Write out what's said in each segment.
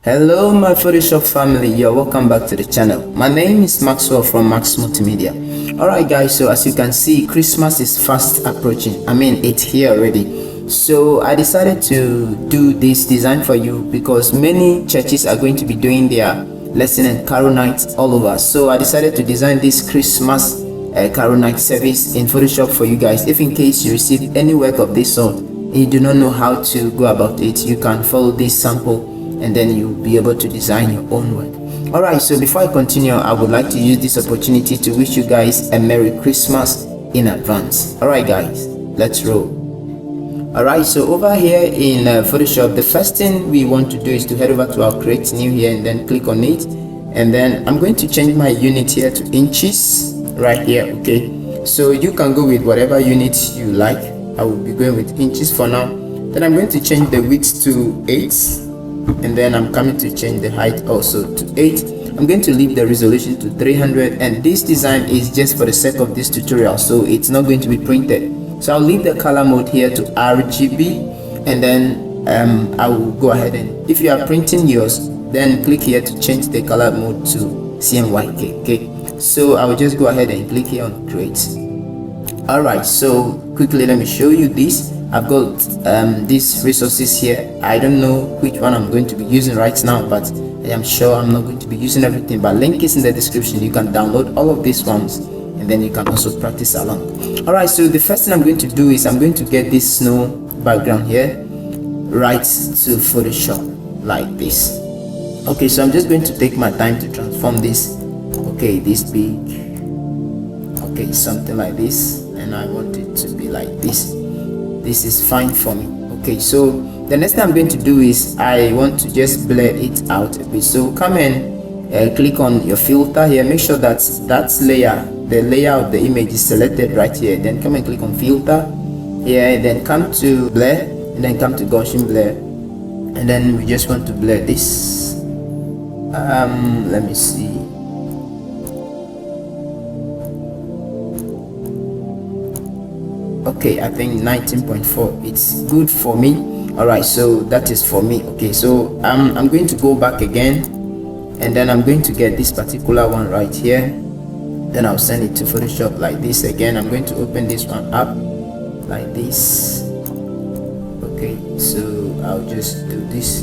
Hello my Photoshop family, you're welcome back to the channel. My name is Maxwell from Max Multimedia. Alright guys, so as you can see, Christmas is fast approaching. It's here already. So I decided to do this design for you because many churches are going to be doing their lesson and carol nights all over. So I decided to design this Christmas carol night service in Photoshop for you guys. If in case you receive any work of this sort and you do not know how to go about it, you can follow this sample and then you'll be able to design your own work. Alright, so before I continue, I would like to use this opportunity to wish you guys a Merry Christmas in advance. Alright guys, let's roll. Alright, so over here in Photoshop, the first thing we want to do is to head over to our create new here and then click on it, and then I'm going to change my unit here to inches right here. Okay, so you can go with whatever unit you like. I will be going with inches for now. Then I'm going to change the width to 8, and then I'm coming to change the height also to 8. I'm going to leave the resolution to 300, and this design is just for the sake of this tutorial, so it's not going to be printed. So I'll leave the color mode here to RGB, and then I will go ahead and if you are printing yours, then click here to change the color mode to CMYK. Okay, so I will just go ahead and click here on create. Alright, so quickly let me show you this. I've got these resources here. I don't know which one I'm going to be using right now, but I am sure I'm not going to be using everything, but link is in the description. You can download all of these ones and then you can also practice along. Alright, so the first thing I'm going to do is I'm going to get this snow background here right to Photoshop like this. Okay, so I'm just going to take my time to transform this. Okay, this big, okay, something like this, and I want it to be like this. This is fine for me. Okay, so the next thing I'm going to do is I want to just blur it out a bit. So come and click on your filter here. Make sure that the layer of the image is selected right here. Then come and click on filter here, then come to blur, and then come to Gaussian blur, and then we just want to blur this. Let me see. Okay, I think 19.4 it's good for me. Alright, so that is for me. Okay, so I'm going to go back again, and then I'm going to get this particular one right here, then I'll send it to Photoshop like this. Again, I'm going to open this one up like this. Okay, so I'll just do this,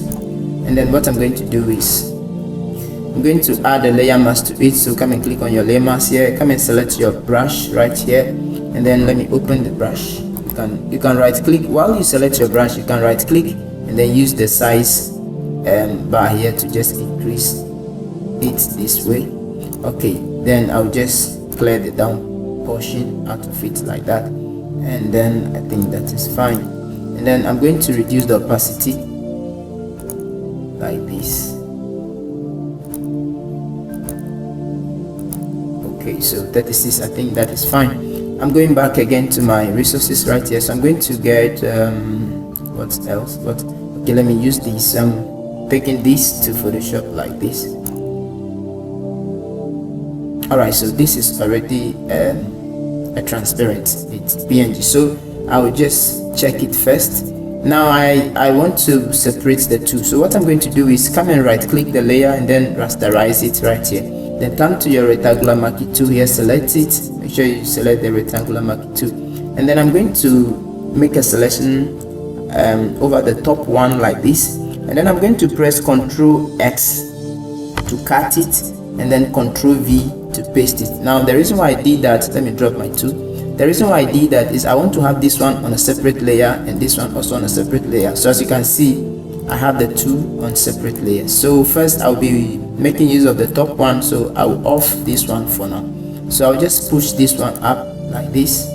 and then what I'm going to do is I'm going to add a layer mask to it. So come and click on your layer mask here, come and select your brush right here, and then let me open the brush. You can right click. While you select your brush, you can right click and then use the size bar here to just increase it this way. Okay, then I'll just clear the down portion out of it like that, and then I think that is fine. And then I'm going to reduce the opacity like this. Okay, so 36, I think that is fine. I'm going back again to my resources right here, so I'm going to get what else, but okay, let me use this. I'm taking this to Photoshop like this. Alright, so this is already a transparent, it's PNG, so I will just check it first. Now I want to separate the two, so what I'm going to do is come and right click the layer and then rasterize it right here. Then come to your rectangular marquee tool here, select it, make sure you select the rectangular marquee tool, and then I'm going to make a selection over the top one like this, and then I'm going to press Ctrl X to cut it, and then Ctrl V to paste it. Now the reason why I did that, let me drop my tool. The reason why I did that is I want to have this one on a separate layer and this one also on a separate layer. So as you can see, I have the two on separate layers. So first I'll be making use of the top one, so I'll off this one for now. So I'll just push this one up like this.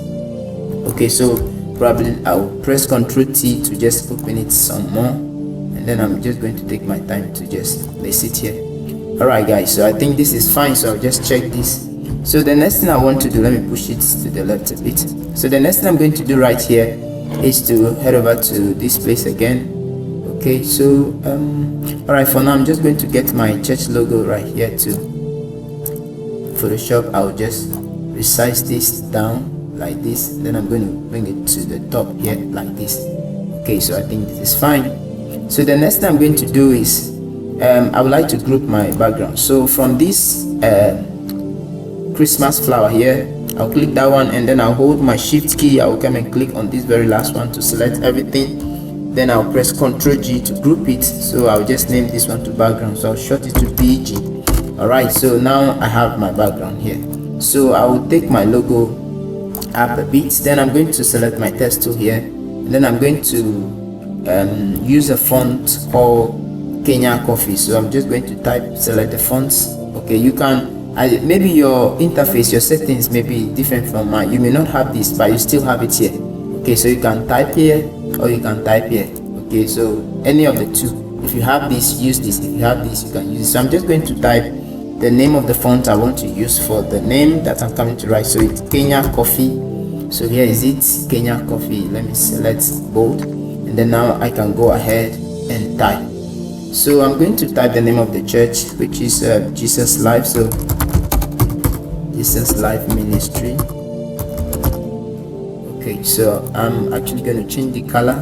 Okay, so probably I'll press Ctrl T to just open it some more, and then I'm just going to take my time to just place it here. Alright guys, so I think this is fine, so I'll just check this. So the next thing I want to do, let me push it to the left a bit. So the next thing I'm going to do right here is to head over to this place again. Okay, so alright, for now I'm just going to get my church logo right here to Photoshop. I'll just resize this down like this, then I'm going to bring it to the top here like this. Okay, so I think this is fine. So the next thing I'm going to do is I would like to group my background. So from this Christmas flower here, I'll click that one, and then I'll hold my shift key. I'll come and click on this very last one to select everything. Then I'll press Ctrl G to group it. So I'll just name this one to background, so I'll short it to BG. Alright, so now I have my background here. So I will take my logo up a bit, then I'm going to select my text tool here, and then I'm going to use a font called Kenya Coffee. So I'm just going to select the fonts. Okay, you can maybe your interface, your settings may be different from mine. You may not have this, but you still have it here. Okay, so you can type here or you can type here. Okay, so any of the two. If you have this, use this. If you have this, you can use it. So I'm just going to type the name of the font I want to use for the name that I'm coming to write. So it's Kenya Coffee. So here is it, Kenya Coffee. Let me select bold, and then now I can go ahead and type. So I'm going to type the name of the church, which is Jesus Life. So Jesus Life Ministry. Okay, so I'm actually going to change the color.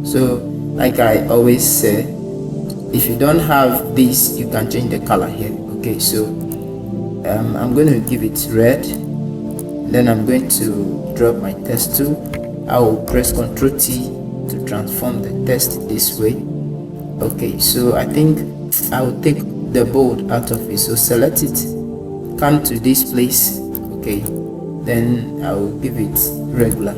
So like I always say, if you don't have this, you can change the color here. Okay, so I'm going to give it red. Then I'm going to drop my text tool. I will press Ctrl T to transform the text this way. Okay, so I think I will take the bold out of it. So select it, come to this place. Okay, then I will give it regular.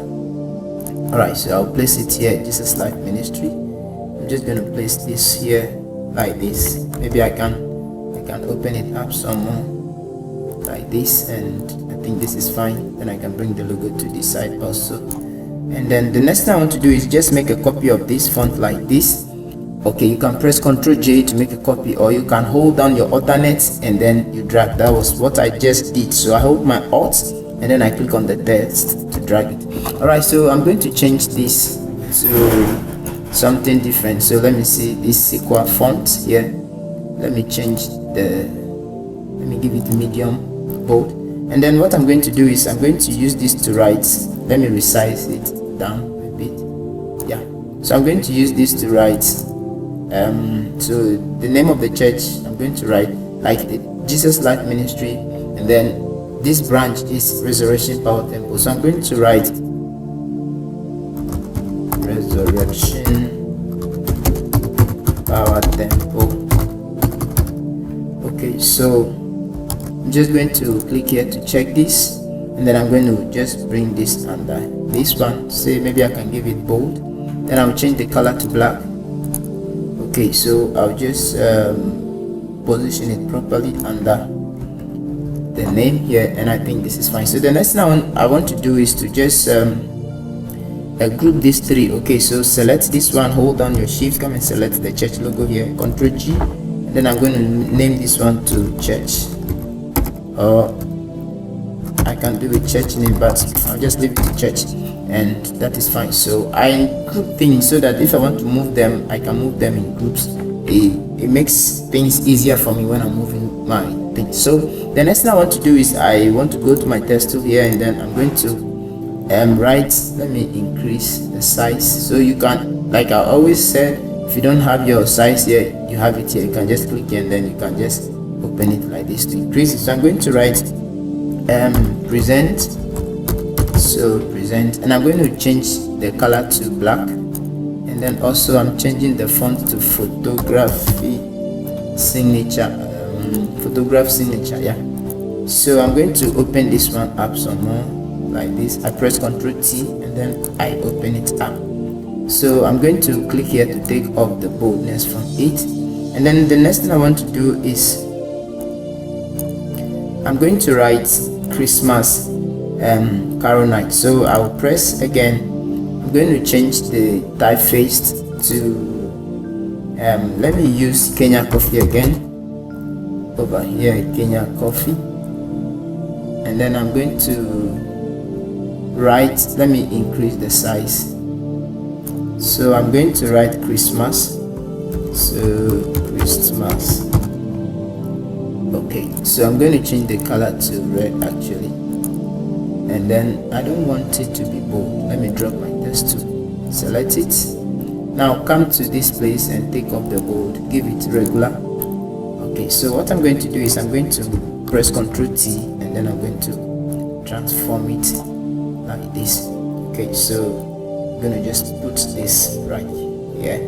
Alright, so I'll place it here, Jesus Life Ministry. I'm just going to place this here like this. Maybe I can open it up some more like this, and I think this is fine. Then I can bring the logo to this side also. And then the next thing I want to do is just make a copy of this font like this. Okay, you can press Ctrl J to make a copy, or you can hold down your alternate and then you drag. That was what I just did. So I hold my Alt and then I click on the text to drag it. Alright, so I'm going to change this to something different. So let me see this Sequoia font here. Let me change let me give it medium bold. And then what I'm going to do is I'm going to use this to write. Let me resize it down a bit. Yeah, so I'm going to use this to write. So the name of the church, I'm going to write like the Jesus Life Ministry, and then this branch is Resurrection Power Temple. So I'm going to write Resurrection Power Temple. Okay, so I'm just going to click here to check this, and then I'm going to just bring this under this one. Say maybe I can give it bold, then I'll change the color to black. Okay, so I'll just position it properly under the name here, and I think this is fine. So the next thing I want to do is to just group these three. Okay, so select this one, hold down your shift, come and select the church logo here, Ctrl G, and then I'm going to name this one to church, or I can do a church name, but I'll just leave it to church, and that is fine. So I group things so that if I want to move them, I can move them in groups. It makes things easier for me when I'm moving my things. So the next thing I want to do is I want to go to my text tool here, and then I'm going to write. Let me increase the size. So you can, like I always said, if you don't have your size here, you have it here. You can just click here, and then you can just open it like this to increase it. So I'm going to write present. So present, and I'm going to change the color to black, and then also I'm changing the font to photography signature. Photograph signature, yeah. So I'm going to open this one up some more like this. I press Ctrl T and then I open it up. So I'm going to click here to take off the boldness from it, and then the next thing I want to do is I'm going to write Christmas Carol Night. So I'll press again. I'm going to change the typeface to let me use Kenya Coffee again. Over here, Kenya Coffee, and then I'm going to write. Let me increase the size. So I'm going to write Christmas. So Christmas. Okay, so I'm going to change the color to red actually, and then I don't want it to be bold. Let me drop my text tool, select it. Now come to this place and take off the bold, give it regular. Okay, so what I'm going to do is I'm going to press Ctrl T, and then I'm going to transform it like this. Okay, so I'm gonna just put this right here.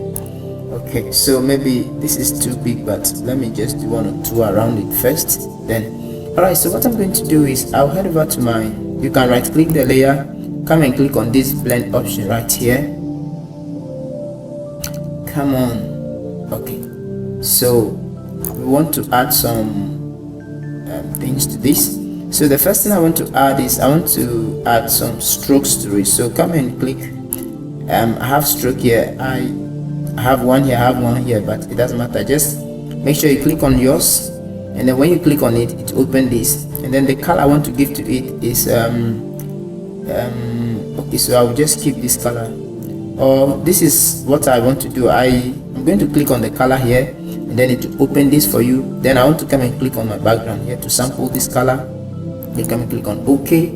Okay, so maybe this is too big, but let me just do 1 or 2 around it first. Then alright, so what I'm going to do is I'll head over to my, you can right click the layer, come and click on this blend option right here. Come on. Okay, so we want to add some things to this. So the first thing I want to add is I want to add some strokes to it. So come and click. I have stroke here, I have one here, I have one here, but it doesn't matter. Just make sure you click on yours, and then when you click on it, it opens this. And then the color I want to give to it is okay, so I'll just keep this color, or this is what I want to do. I'm going to click on the color here, and then it will open this for you. Then I want to come and click on my background here to sample this color. You come and click on OK,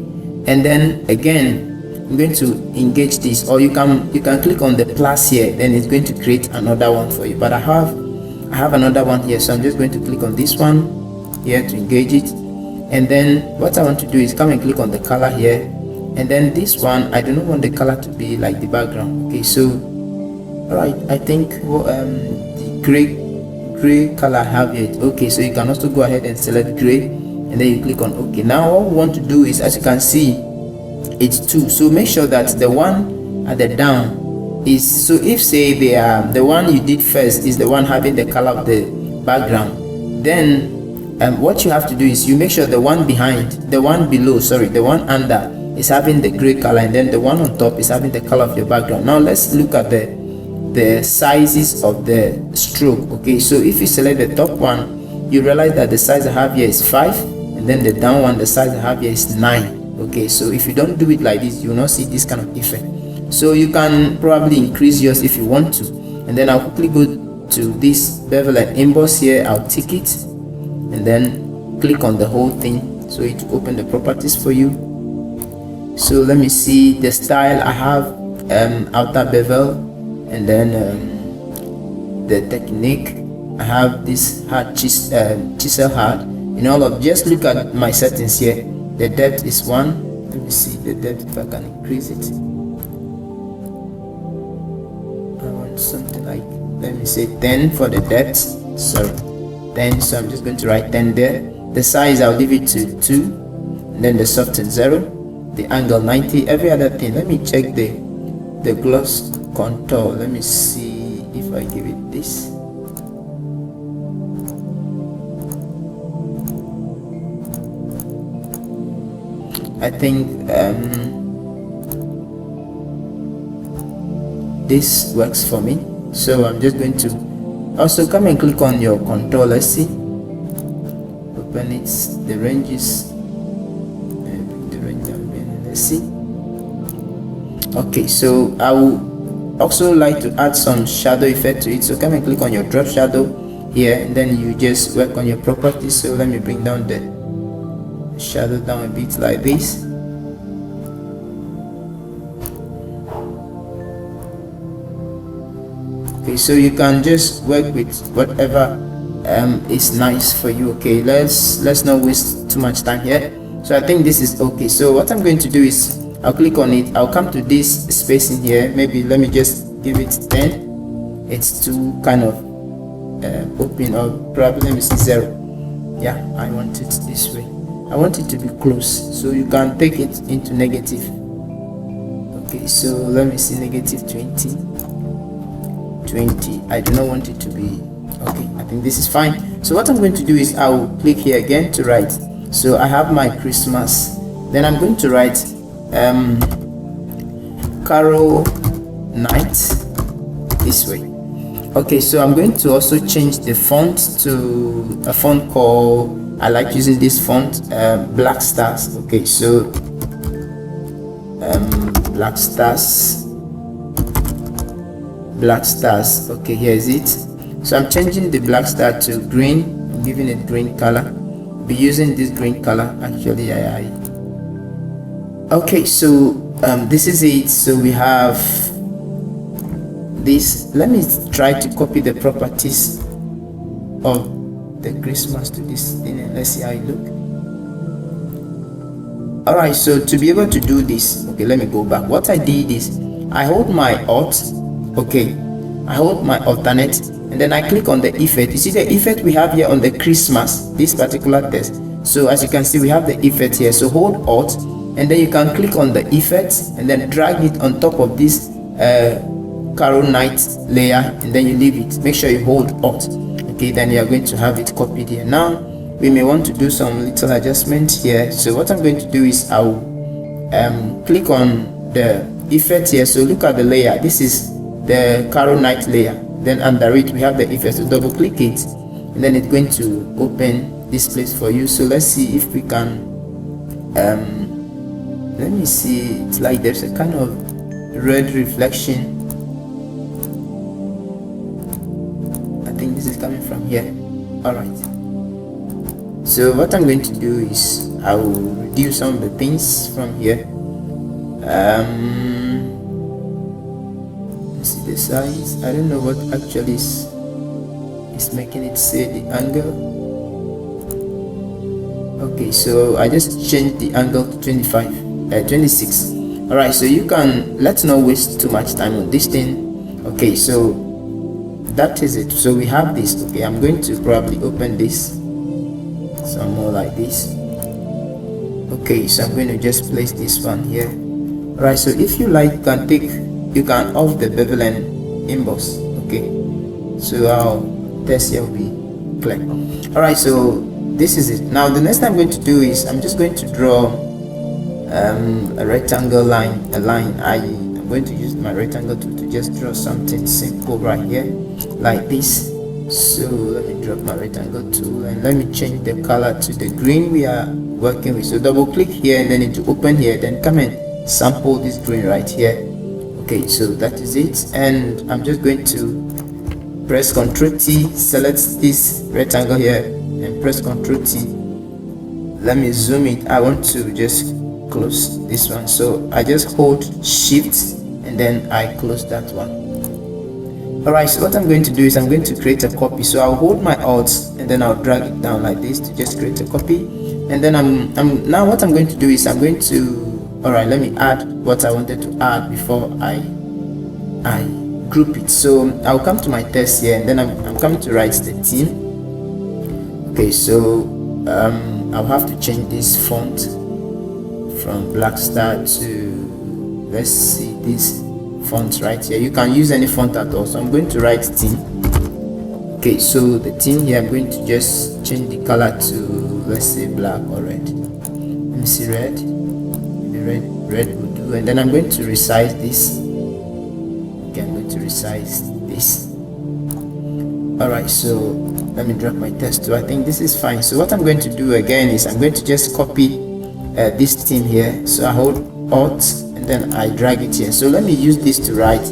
and then again I'm going to engage this, or you can click on the plus here, then it's going to create another one for you. But I have another one here, so I'm just going to click on this one here to engage it. And then what I want to do is come and click on the color here, and then this one I do not want the color to be like the background. Okay, so alright, I think the gray color I have it. Okay, so you can also go ahead and select gray, and then you click on OK. Now what we want to do is, as you can see, it's 2, so make sure that the one at the down is, so if say the one you did first is the one having the color of the background, then what you have to do is you make sure the one behind, the one below, sorry, the one under is having the gray color, and then the one on top is having the color of your background. Now let's look at the sizes of the stroke. Okay, so if you select the top one, you realize that the size I have here is 5, and then the down one, the size I have here is 9. Okay, so if you don't do it like this, you will not see this kind of effect. So you can probably increase yours if you want to. And then I'll quickly go to this bevel and emboss here. I'll tick it and then click on the whole thing, so it will open the properties for you. So let me see the style. I have outer bevel, and then the technique, I have this hard chisel hard. In all of, just look at my settings here. The depth is 1. Let me see the depth, if I can increase it. I want something like, let me say 10 for the depth. Sorry, 10. So I'm just going to write 10 there. The size I'll leave it to 2, and then the soften 0, the angle 90. Every other thing, let me check the gloss contour. Let me see if I give it this. I think this works for me, so I'm just going to also come and click on your contour. Let's see, open it, the ranges, the range down. Let's see. Okay, so I would also like to add some shadow effect to it, so come and click on your drop shadow here, and then you just work on your properties. So let me bring down the shadow down a bit like this. Okay, so you can just work with whatever is nice for you. Okay, let's not waste too much time here. So I think this is okay. So what I'm going to do is I'll click on it, I'll come to this space in here. Maybe let me just give it 10. It's too kind of open, or probably let me see 0. Yeah, I want it this way. I want it to be close, so you can take it into negative. Okay, so let me see, negative 20. I do not want it to be okay. I think this is fine. So what I'm going to do is I'll click here again to write. So I have my Christmas, then I'm going to write Carol Night this way. Okay, so I'm going to also change the font to a font called, I like using this font, Black Stars. Okay, so Black Stars. Okay, here is it. So I'm changing the black star to green. I'm giving it green color. I'll be using this green color actually. Okay, so this is it. So we have this. Let me try to copy the properties of the Christmas to this thing and let's see how it look. Alright, so to be able to do this, okay, let me go back. What I did is I hold my Alt, okay, I hold my alternate, and then I click on the effect. You see the effect we have here on the Christmas, this particular text. So as you can see, we have the effect here. So hold Alt, and then you can click on the effect and then drag it on top of this Carol Knight layer, and then you leave it. Make sure you hold Alt. Okay, then you are going to have it copied here. Now we may want to do some little adjustment here. So what I'm going to do is I'll click on the effect here. So look at the layer. This is the Carol Knight layer. Then under it we have the effect. So double click it, and then it's going to open this place for you. So let's see if we can let me see. It's like there's a kind of red reflection. I think this is coming from here. All right, so what I'm going to do is I will reduce some of the things from here. Let's see the size. I don't know what actually is making it say the angle. Okay, so I just changed the angle to 26. All right, so you can, let's not waste too much time on this thing. Okay, so that is it. So we have this. Okay, I'm going to probably open this some more like this. Okay, so I'm going to just place this one here. All right, so if you like, you can off the bevel and emboss. Okay, so our test here will be clear. All right, so this is it. Now the next thing I'm going to do is I'm just going to draw a rectangle line, I'm going to use my rectangle tool to just draw something simple right here like this. So let me drop my rectangle tool and let me change the color to the green we are working with. So double click here and then it will open here, then come and sample this green right here. Okay, so that is it, and I'm just going to press Ctrl T, select this rectangle here and press Ctrl T. Let me zoom it. I want to just close this one, so I just hold Shift and then I close that one. Alright, so what I'm going to do is I'm going to create a copy. So I'll hold my Alt and then I'll drag it down like this to just create a copy. And then now what I'm going to do is I'm going to, alright, let me add what I wanted to add before I group it. So I'll come to my text here and then I'm coming to write the theme. Okay, so I'll have to change this font from Blackstar to, let's see, this font right here. You can use any font at all. So I'm going to write theme. Okay, so the theme here, I'm going to just change the color to, let's say, black or red. Let me see, red. Maybe red will do. And then I'm going to resize this. Okay, I'm going to resize this. Alright, so let me drop my text too. I think this is fine. So what I'm going to do again is I'm going to just copy this theme here. So I hold Alt and then I drag it here. So let me use this to write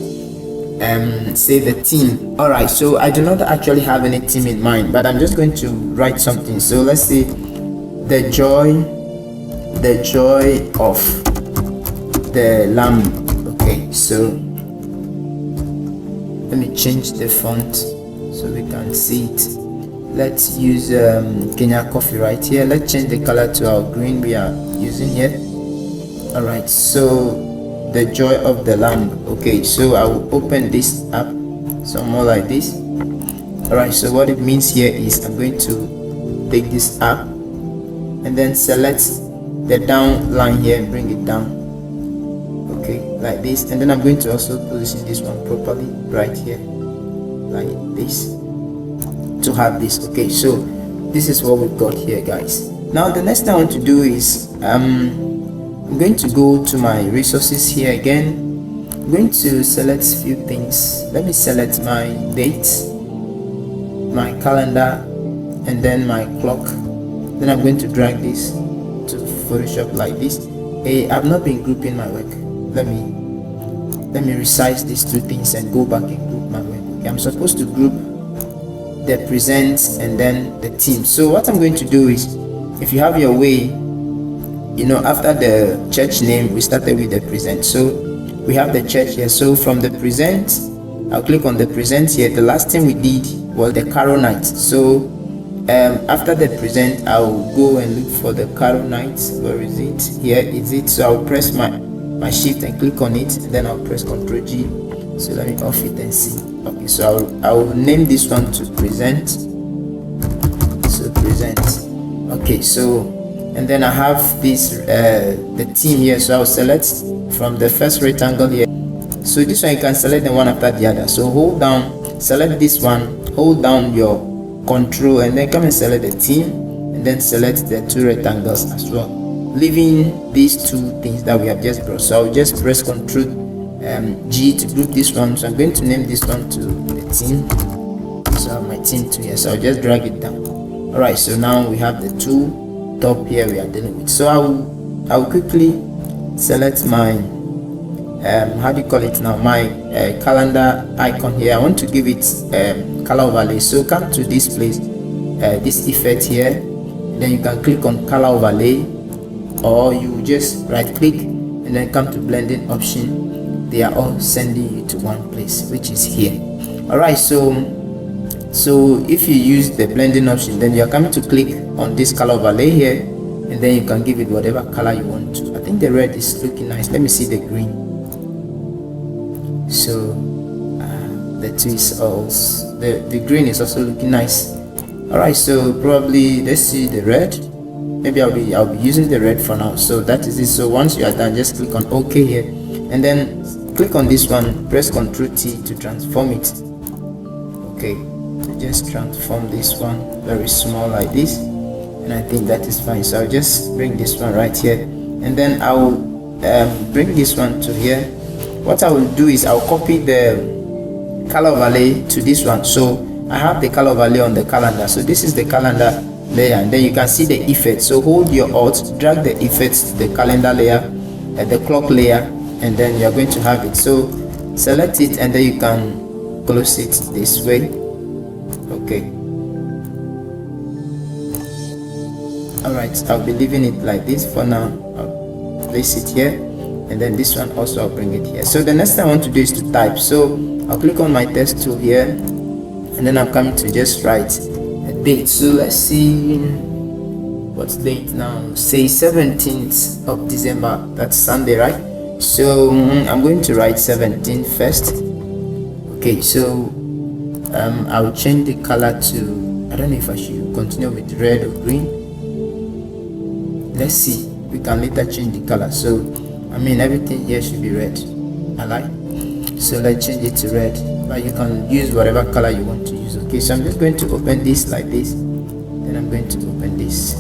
say the theme. Alright, so I do not actually have any theme in mind, but I'm just going to write something. So let's say the joy of the Lamb. Okay, so let me change the font so we can see it. Let's use Kenya Coffee right here. Let's change the color to our green we are using here. Alright, so the joy of the Lamb. Okay, so I will open this up some more like this. Alright, so what it means here is I'm going to take this up and then select the down line here and bring it down. Okay, like this, and then I'm going to also position this one properly right here like this to have this. Okay, so this is what we've got here, guys. Now the next thing I want to do is I'm going to go to my resources here again. I'm going to select a few things. Let me select my dates, my calendar, and then my clock. Then I'm going to drag this to Photoshop like this. Hey, I've not been grouping my work. Let me resize these two things and go back and group my work. Okay, I'm supposed to group the presents and then the theme. So what I'm going to do is, if you have your way, you know, after the church name we started with the present, so we have the church here. So from the present, I'll click on the present here. The last thing we did was the Carol Knight. So after the present, I'll go and look for the Carol Knight. Where is it? Here is it. So I'll press my shift and click on it, and then I'll press Ctrl G. So let me off it and see. Okay, so I'll name this one to present. So present. Okay, so and then I have this the theme here, so I'll select from the first rectangle here. So this one you can select them one after the other. So hold down, select this one, hold down your control, and then come and select the theme, and then select the two rectangles as well, leaving these two things that we have just brought. So I'll just press Ctrl G to group this one. So I'm going to name this one to the theme. So I have my theme 2 here, so I'll just drag it down. All right, so now we have the two top here we are dealing with. So I'll quickly select my how do you call it now, my calendar icon here. I want to give it color overlay. So come to this place, this effect here, then you can click on color overlay, or you just right click and then come to blending option. They are all sending you to one place, which is here. All right, so if you use the blending option, then you are coming to click on this color overlay here, and then you can give it whatever color you want to. I think the red is looking nice. Let me see the green. So the two is also the green is also looking nice. All right, so probably let's see the red. Maybe I'll be using the red for now. So that is it. So once you are done, just click on OK here, and then click on this one, press Ctrl T to transform it. Okay, so just transform this one very small like this, and I think that is fine. So I'll just bring this one right here, and then I will bring this one to here. What I will do is I'll copy the color overlay to this one. So I have the color overlay on the calendar. So this is the calendar layer, and then you can see the effect. So hold your Alt, drag the effects to the calendar layer, the clock layer, and then you're going to have it. So select it, and then you can close it this way. Okay. All right, I'll be leaving it like this for now. I'll place it here, and then this one also I'll bring it here. So the next thing I want to do is to type. So I'll click on my text tool here, and then I'm coming to just write a date. So let's see what's date now. Say 17th of December. That's Sunday, right? So I'm going to write 17 first. Okay, so I'll change the color to, I don't know if I should continue with red or green. Let's see, we can later change the color. So I mean everything here should be red. I like. So let's change it to red, but you can use whatever color you want to use. Okay, so I'm just going to open this like this, then I'm going to open this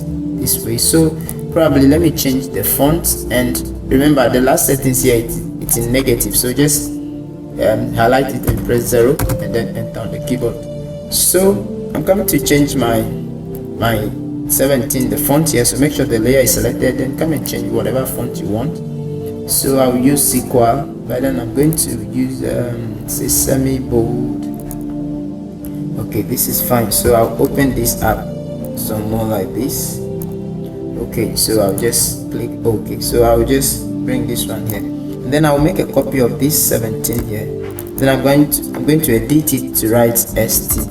way. So probably let me change the font, and remember the last settings here, it's in negative, so just highlight it and press 0 and then enter on the keyboard. So I'm coming to change my 17, the font here, so make sure the layer is selected, then come and change whatever font you want. So I'll use Sequel, but then I'm going to use say semi bold. Okay, this is fine. So I'll open this up some more like this. Okay, so I'll just click OK. So I'll just bring this one here, and then I'll make a copy of this 17 here. Then I'm going to edit it to write ST.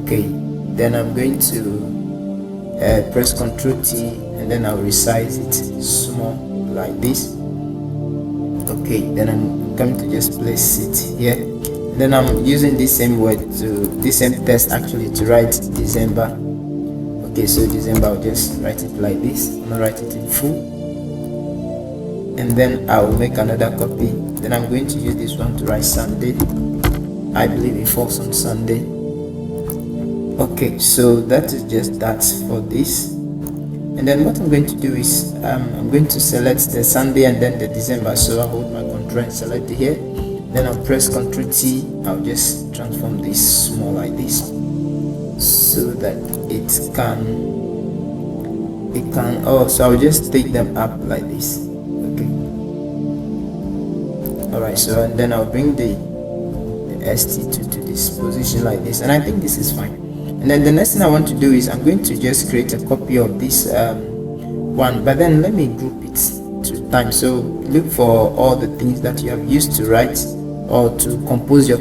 Okay, then I'm going to press Ctrl T, and then I'll resize it small like this. Okay, then I'm going to just place it here, and then I'm using this same word this same text actually to write December. Okay, so December, I'll just write it like this. I'm gonna write it in full, and then I'll make another copy. Then I'm going to use this one to write Sunday. I believe it falls on Sunday. Okay, so that is just that for this. And then what I'm going to do is I'm going to select the Sunday and then the December. So I'll hold my control and select it here. Then I'll press Ctrl T. I'll just transform this small like this, so that it can so I'll just take them up like this. Okay, all right, so and then I'll bring the ST to this position like this, and I think this is fine. And then the next thing I want to do is I'm going to just create a copy of this one, but then let me group it to time. So look for all the things that you have used to write or to compose your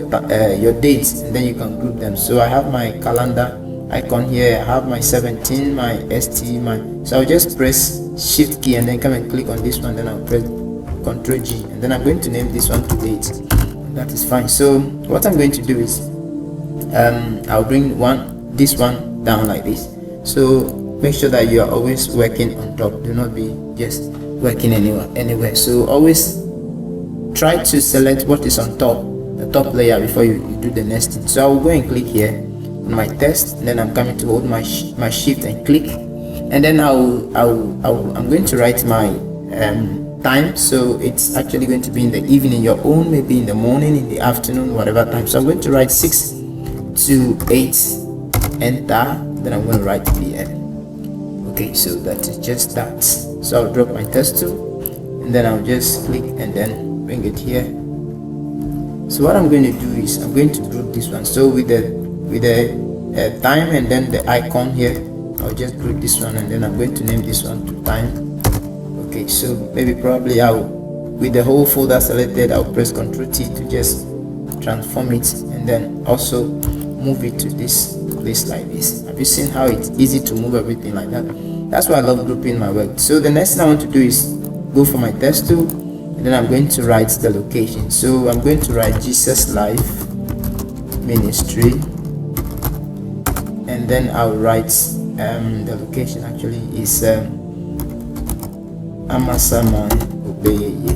dates, and then you can group them. So I have my calendar icon here. I have my 17, my ST, so I'll just press shift key and then come and click on this one, then I'll press Ctrl G, and then I'm going to name this one to date. That is fine. So what I'm going to do is I'll bring this one down like this. So make sure that you are always working on top, do not be just working anywhere. So always try to select what is on top, the top layer, before you do the next thing. So I will go and click here on my text, and then I'm coming to hold my shift and click, and then I'm going to write my time. So it's actually going to be in the evening, your own maybe in the morning, in the afternoon, whatever time. So I'm going to write 6 to 8, enter, then I'm going to write PM. Okay, so that is just that. So I'll drop my test tool, and then I'll just click and then bring it here. So what I'm going to do is I'm going to group this one. So with the time and then the icon here, I'll just group this one, and then I'm going to name this one to time. Okay, so maybe probably with the whole folder selected, I'll press Ctrl T to just transform it, and then also move it to this place like this. Have you seen how it's easy to move everything like that? That's why I love grouping my work. So the next thing I want to do is go for my text tool, and then I'm going to write the location. So I'm going to write Jesus Life Ministry, and then I'll write the location actually is Amasaman Obeye.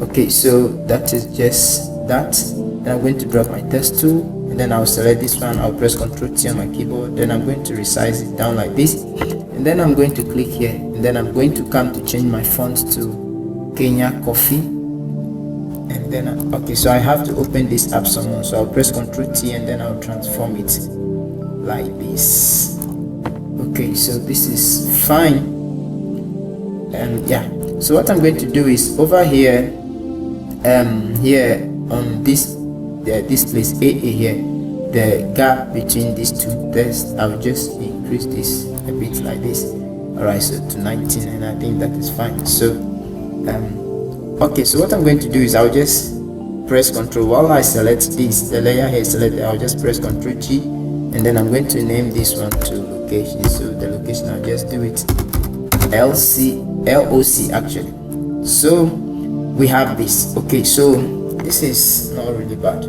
Okay, so that is just that. Then I'm going to drop my text tool, and then I'll select this one. I'll press Ctrl T on my keyboard, then I'm going to resize it down like this, and then I'm going to click here, and then I'm going to come to change my font to Kenya Coffee, and then okay, so I have to open this app someone, so I'll press Ctrl T and then I'll transform it like this. Okay, so this is fine, and yeah, so what I'm going to do is over here here on this place AA here, the gap between these two tests, I'll just increase this a bit like this. Alright, so to 19, and I think that is fine. So okay, so what I'm going to do is I'll just press Ctrl while I select this, the layer here selected, I'll just press Ctrl G, and then I'm going to name this one to location. So the location, I'll just do it LOC actually. So we have this. Okay, so this is not really bad.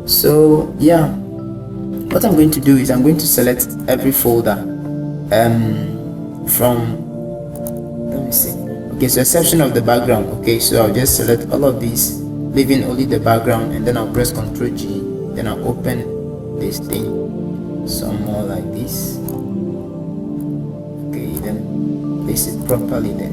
So yeah, what I'm going to do is I'm going to select every folder from, let me see, okay, so exception of the background. Okay, so I'll just select all of these, leaving only the background, and then I'll press Ctrl G, then I'll open this thing some more like this. Okay, then place it properly there.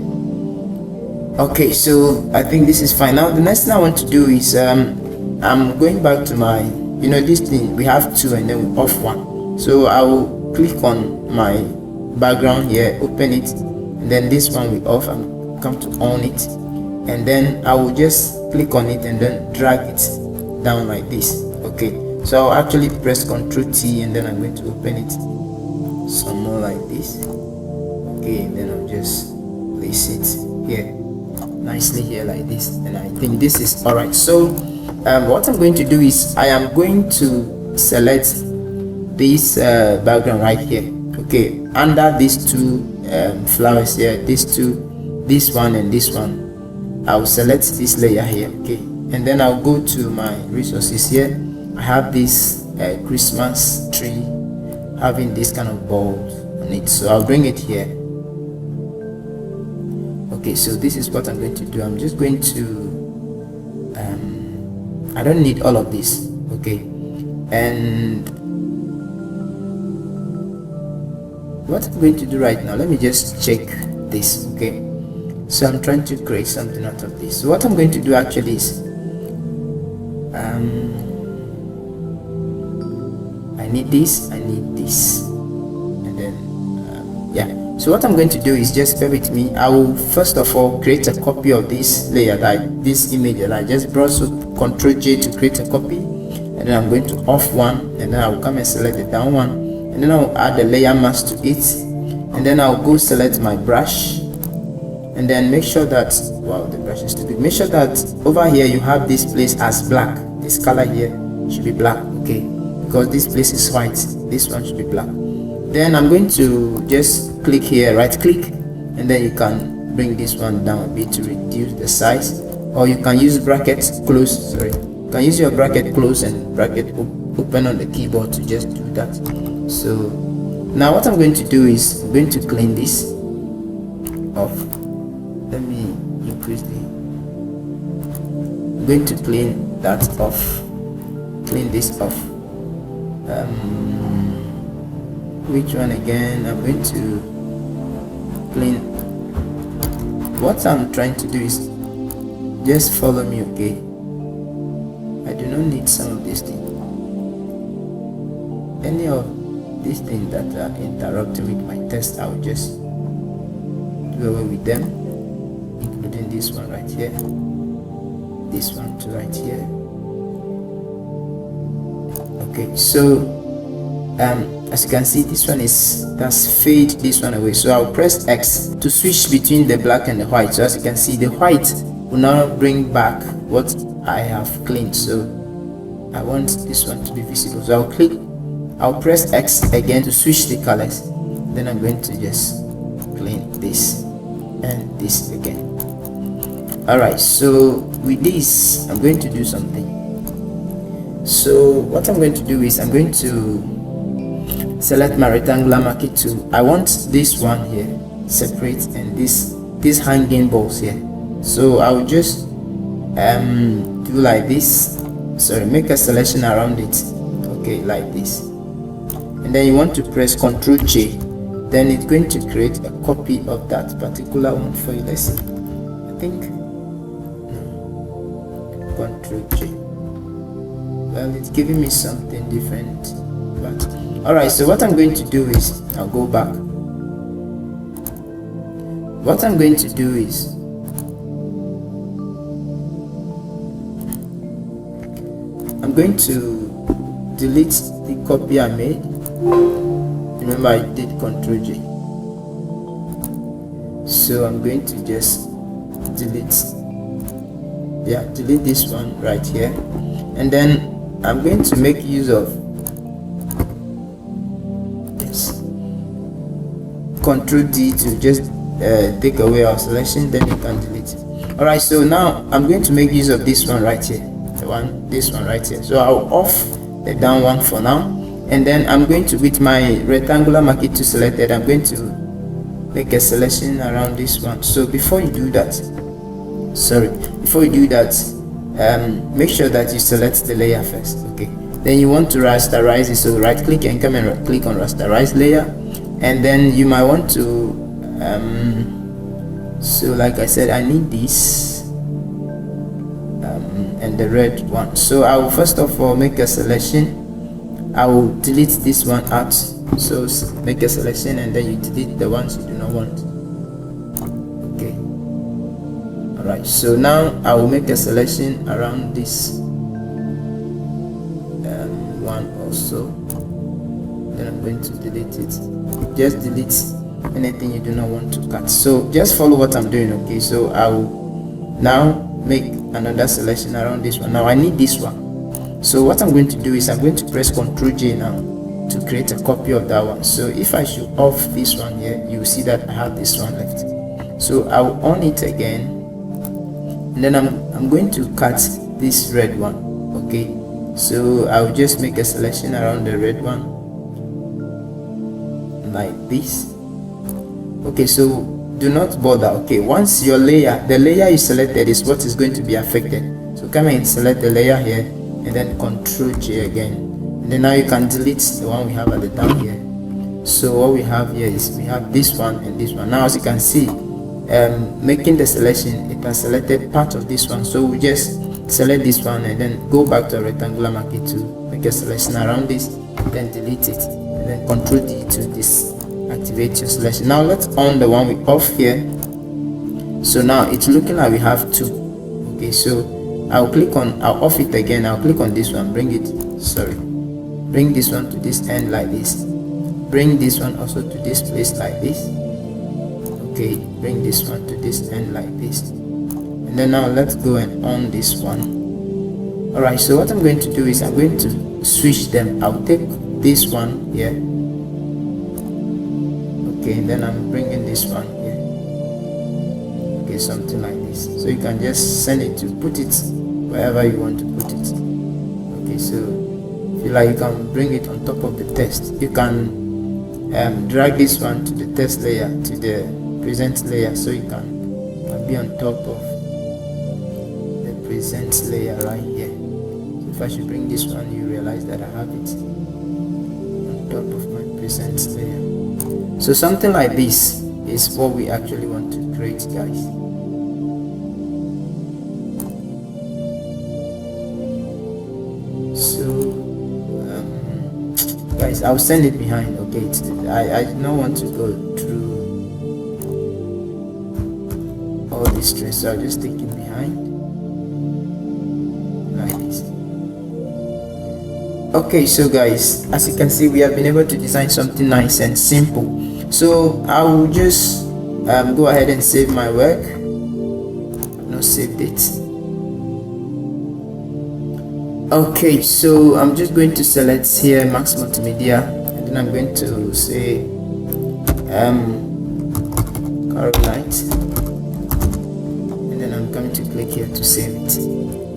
Okay, so I think this is fine. Now the next thing I want to do is I'm going back to my, this thing, we have two and then we off one. So I will click on my background here, open it, and then this one we off, and come to on it, and then I will just click on it and then drag it down like this. Okay, so I'll actually press Ctrl T, and then I'm going to open it some more like this. Okay, and then I'll just place it here nicely here like this, and I think this is all right. So what I'm going to do is I am going to select this background right here. Okay, under these two flowers here, this one and this one, I'll select this layer here. Okay, and then I'll go to my resources here. I have this Christmas tree having this kind of bulb on it, so I'll bring it here. Okay, so this is what I'm going to do. I'm just going to I don't need all of this. Okay, and what I'm going to do right now, let me just check this. Okay, so I'm trying to create something out of this. So what I'm going to do actually is I need this, and then yeah. So what I'm going to do is, just bear with me, I will first of all create a copy of this layer, like this image that I just brought. So Ctrl J to create a copy, and then I'm going to off one, and then I will come and select the down one, and then I'll add the layer mask to it, and then I'll go select my brush, and then make sure that, wow, the brush is too big, make sure that over here you have this place as black. This color here should be black. Okay, because this place is white, this one should be black. Then I'm going to just click here, right click, and then you can bring this one down a bit to reduce the size, or you can use brackets close, you can use your bracket close and bracket open on the keyboard to just do that. So now what I'm going to do is I'm going to clean this off. Let me increase the, I'm going to clean that off, clean this off. Which one again? I'm going to clean. What I'm trying to do is just follow me, okay? I do not need some of these things, any of these things that are interrupting with my test. I will just do away with them, including this one right here, this one to right here. Okay, so as you can see, this one that's fade this one away, so I'll press X to switch between the black and the white. So as you can see, the white will now bring back what I have cleaned, so I want this one to be visible, so I'll press X again to switch the colors. Then I'm going to just clean this and this again. Alright, so with this I'm going to do something. So what I'm going to do is I'm going to select my rectangular marquee tool. I want this one here separate and these hanging balls here. So I will just do like this, make a selection around it, okay, like this, and then you want to press Ctrl J. Then it's going to create a copy of that particular one for you. Let's see, I think Ctrl J. Well, it's giving me something different, but alright, so what I'm going to do is I'll go back. What I'm going to do is I'm going to delete the copy I made. Remember, I did Ctrl J, so I'm going to just delete this one right here, and then I'm going to make use of Ctrl D to just take away our selection, then you can delete it. Alright, so now I'm going to make use of this one right here, this one right here. So I'll off the down one for now, and then I'm going to, with my rectangular marquee tool selected, I'm going to make a selection around this one. So before you do that, make sure that you select the layer first, okay? Then you want to rasterize it, so right click and come and click on rasterize layer, and then you might want to so like I said, I need this and the red one. So I will first of all make a selection. I will delete this one out, so make a selection and then you delete the ones you do not want, okay? Alright, so now I will make a selection around this one also, then I'm going to delete it. Just delete anything you do not want to cut. So just follow what I'm doing, okay? So I will now make another selection around this one. Now I need this one, so what I'm going to do is I'm going to press Ctrl J now to create a copy of that one. So if I should off this one here, you will see that I have this one left. So I will on it again, and then I'm going to cut this red one, okay? So I will just make a selection around the red one like this, okay? So do not bother, okay? Once your layer, the layer you selected is what is going to be affected, so come and select the layer here and then Ctrl J again, and then now you can delete the one we have at the down here. So what we have here is we have this one and this one. Now as you can see, making the selection, it has selected part of this one, so we just select this one and then go back to a rectangular marquee to make a selection around this, then delete it, and then Ctrl D to activate your selection. Now let's on the one we off here. So now it's looking like we have two, okay? So I'll off it again. I'll click on this one, bring this one to this end like this, bring this one also to this place like this, okay? Bring this one to this end like this, and then now let's go and on this one. Alright, so what I'm going to do is I'm going to switch them. I'll take this one here, okay, and then I'm bringing this one here, okay, something like this. So you can just send it to put it wherever you want to put it. Okay, so if you like, you can bring it on top of the text. You can drag this one to the text layer, to the present layer, so you can be on top of the present layer right here. So if I should bring this one, you realize that I have it on top of my present layer. So something like this is what we actually want to create, guys. So guys, I'll send it behind. Okay, I don't want to go through all this stress, so I'll just take it behind like this. Okay, so guys, as you can see, we have been able to design something nice and simple. So I will just go ahead and save my work. No save date. Okay, so I'm just going to select here Max Multimedia, and then I'm going to say Caroline, and then I'm going to click here to save it.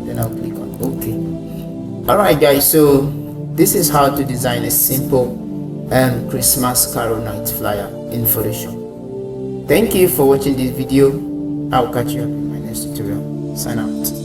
Then I'll click on OK. Alright guys, so this is how to design a simple Christmas Carol Night flyer in Photoshop. Thank you for watching this video. I'll catch you up in my next tutorial. Sign out.